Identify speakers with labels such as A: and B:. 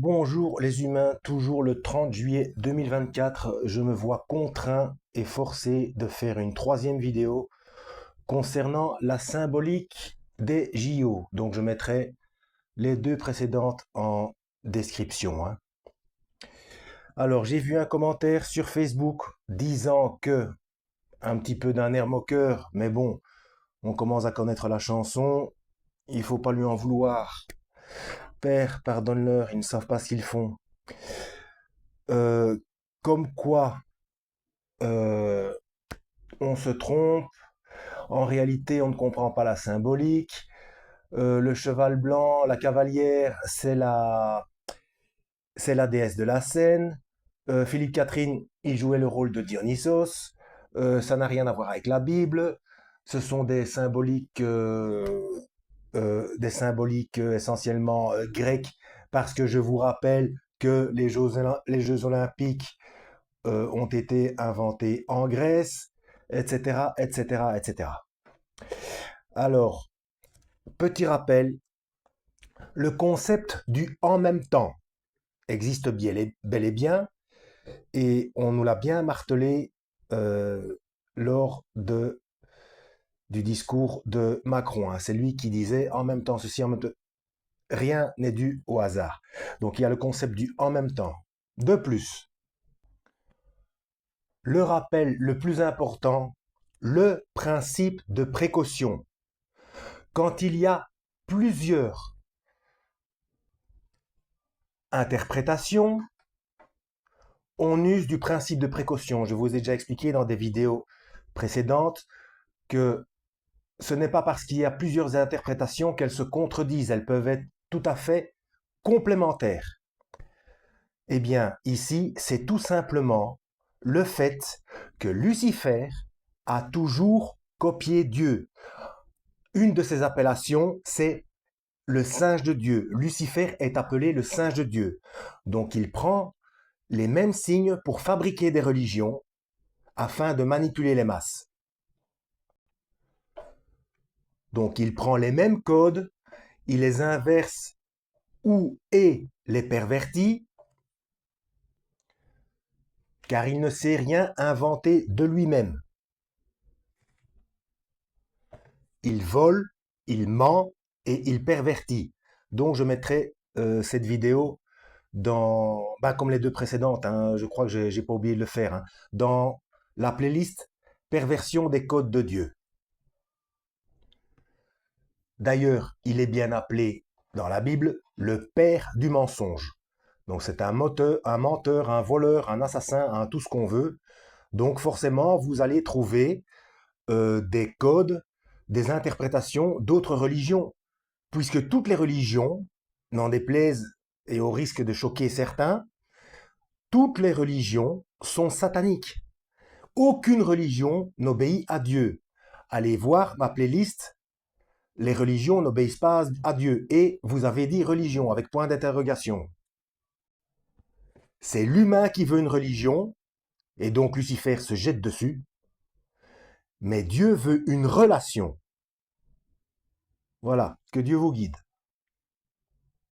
A: Bonjour les humains, toujours le 30 juillet 2024, je me vois contraint et forcé de faire une troisième vidéo concernant la symbolique des JO. Donc je mettrai les deux précédentes en description, hein. Alors j'ai vu un commentaire sur Facebook disant que, un petit peu d'un air moqueur, mais bon, on commence à connaître la chanson, il faut pas lui en vouloir. Père, pardonne-leur, ils ne savent pas ce qu'ils font. Euh, Comme quoi euh, on se trompe, en réalité on ne comprend pas la symbolique. Le cheval blanc, la cavalière, c'est la déesse de la scène. Philippe Catherine, il jouait le rôle de Dionysos. Ça n'a rien à voir avec la Bible. Ce sont des symboliques essentiellement grecques, parce que je vous rappelle que les Jeux olympiques ont été inventés en Grèce, etc., etc., etc. Alors, petit rappel, le concept du en même temps existe bel et bien, et on nous l'a bien martelé lors du discours de Macron, hein. C'est lui qui disait en même temps ceci, en même temps. Rien n'est dû au hasard. Donc il y a le concept du en même temps. De plus, le rappel le plus important, le principe de précaution. Quand il y a plusieurs interprétations, on use du principe de précaution. Je vous ai déjà expliqué dans des vidéos précédentes que ce n'est pas parce qu'il y a plusieurs interprétations qu'elles se contredisent. Elles peuvent être tout à fait complémentaires. Eh bien, ici, c'est tout simplement le fait que Lucifer a toujours copié Dieu. Une de ses appellations, c'est le singe de Dieu. Lucifer est appelé le singe de Dieu. Donc il prend les mêmes signes pour fabriquer des religions afin de manipuler les masses. Donc il prend les mêmes codes, il les inverse ou et les pervertit, car il ne sait rien inventer de lui-même. Il vole, il ment et il pervertit. Donc je mettrai cette vidéo comme les deux précédentes, hein, je crois que j'ai pas oublié de le faire, hein, dans la playlist Perversion des codes de Dieu. D'ailleurs, il est bien appelé dans la Bible le père du mensonge. Donc c'est un menteur, un voleur, un assassin, un tout ce qu'on veut. Donc forcément, vous allez trouver des codes, des interprétations d'autres religions, puisque toutes les religions, n'en déplaise et au risque de choquer certains, toutes les religions sont sataniques. Aucune religion n'obéit à Dieu. Allez voir ma playlist. Les religions n'obéissent pas à Dieu. Et vous avez dit religion avec point d'interrogation. C'est l'humain qui veut une religion, et donc Lucifer se jette dessus. Mais Dieu veut une relation. Voilà, que Dieu vous guide.